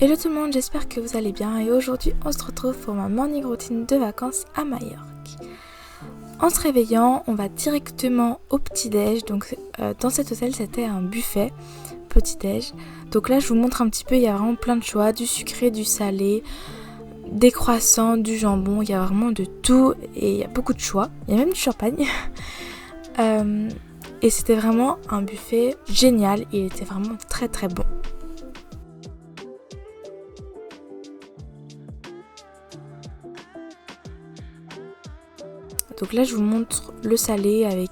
Hello tout le monde, j'espère que vous allez bien et aujourd'hui on se retrouve pour ma morning routine de vacances à Majorque. En se réveillant, on va directement au petit-déj, donc dans cet hôtel c'était un buffet petit-déj. Donc là je vous montre un petit peu, il y a vraiment plein de choix, du sucré, du salé, des croissants, du jambon, il y a vraiment de tout et il y a beaucoup de choix, il y a même du champagne. Et c'était vraiment un buffet génial, il était vraiment très très bon. Donc là je vous montre le salé avec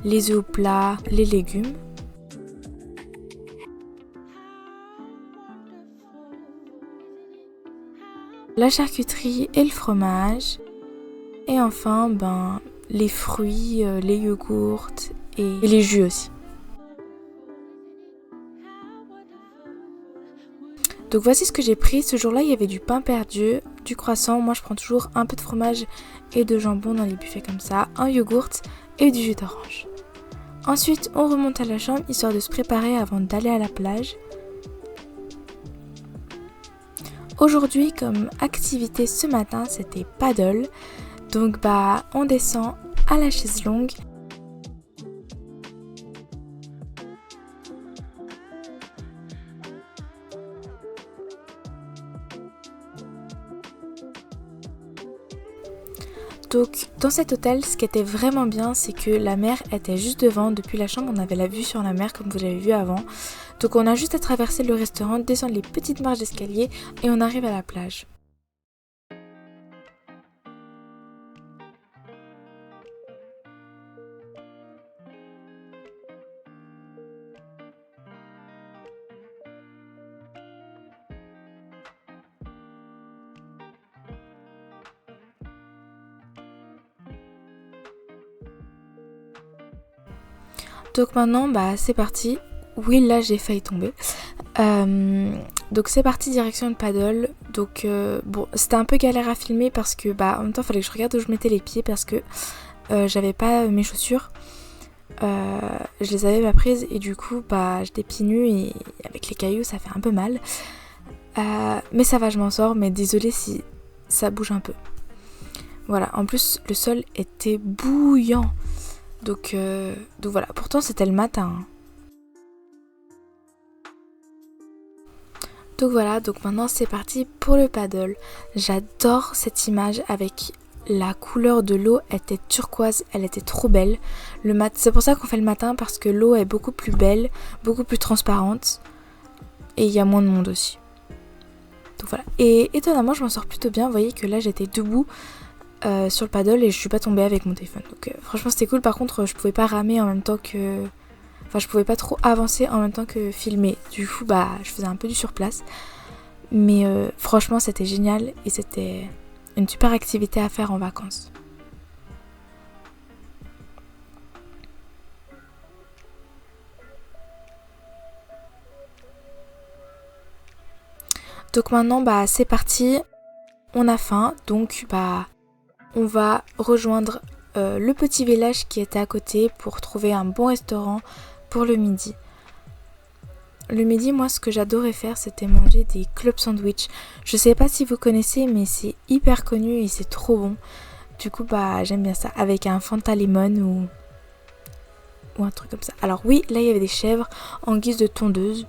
les œufs au plat, les légumes. La charcuterie et le fromage. Et enfin les fruits, les yogourts et les jus aussi. Donc voici ce que j'ai pris. Ce jour-là il y avait du pain perdu, du croissant. Moi je prends toujours un peu de fromage et de jambon dans les buffets comme ça, un yogourt et du jus d'orange. Ensuite on remonte à la chambre histoire de se préparer avant d'aller à la plage. Aujourd'hui comme activité ce matin c'était paddle. Donc on descend à la chaise longue. Donc dans cet hôtel, ce qui était vraiment bien, c'est que la mer était juste devant. Depuis la chambre, on avait la vue sur la mer comme vous l'avez vu avant. Donc on a juste à traverser le restaurant, descendre les petites marches d'escalier et on arrive à la plage. Donc maintenant, c'est parti. Oui, là j'ai failli tomber. Donc c'est parti direction de paddle. Donc c'était un peu galère à filmer parce que en même temps il fallait que je regarde où je mettais les pieds parce que j'avais pas mes chaussures. Je les avais pas prises et du coup j'étais pieds nus et avec les cailloux ça fait un peu mal. Mais ça va, je m'en sors, mais désolée si ça bouge un peu. Voilà, en plus le sol était bouillant. Donc voilà, pourtant c'était le matin. Donc voilà, donc maintenant c'est parti pour le paddle. J'adore cette image avec la couleur de l'eau, elle était turquoise, elle était trop belle. C'est pour ça qu'on fait le matin parce que l'eau est beaucoup plus belle, beaucoup plus transparente et il y a moins de monde aussi. Donc voilà. Et étonnamment je m'en sors plutôt bien, vous voyez que là j'étais debout sur le paddle et je suis pas tombée avec mon téléphone. Donc franchement c'était cool, par contre je pouvais pas ramer en même temps que... Enfin je pouvais pas trop avancer en même temps que filmer. Du coup je faisais un peu du surplace. Mais franchement c'était génial et c'était une super activité à faire en vacances. Donc maintenant c'est parti, on a faim, donc on va rejoindre le petit village qui était à côté pour trouver un bon restaurant pour le midi. Le midi, moi ce que j'adorais faire c'était manger des club sandwich. Je sais pas si vous connaissez mais c'est hyper connu et c'est trop bon. Du coup j'aime bien ça avec un Fanta Lemon ou un truc comme ça. Alors oui, là il y avait des chèvres en guise de tondeuse.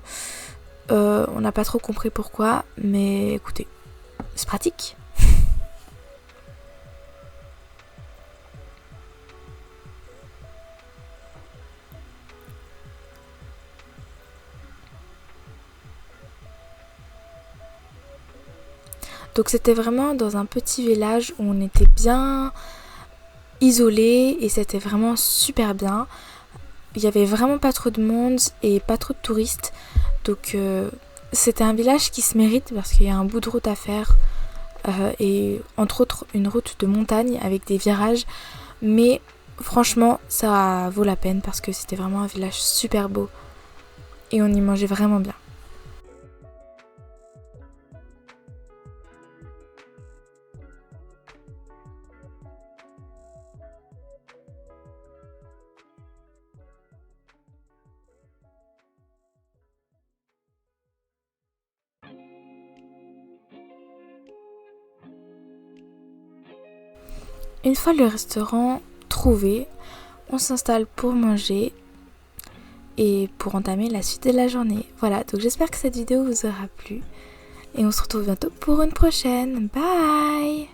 On n'a pas trop compris pourquoi, mais écoutez, c'est pratique. Donc c'était vraiment dans un petit village où on était bien isolé et c'était vraiment super bien. Il y avait vraiment pas trop de monde et pas trop de touristes. Donc c'était un village qui se mérite parce qu'il y a un bout de route à faire et entre autres une route de montagne avec des virages. Mais franchement ça vaut la peine parce que c'était vraiment un village super beau et on y mangeait vraiment bien. Une fois le restaurant trouvé, on s'installe pour manger et pour entamer la suite de la journée. Voilà, donc j'espère que cette vidéo vous aura plu et on se retrouve bientôt pour une prochaine. Bye!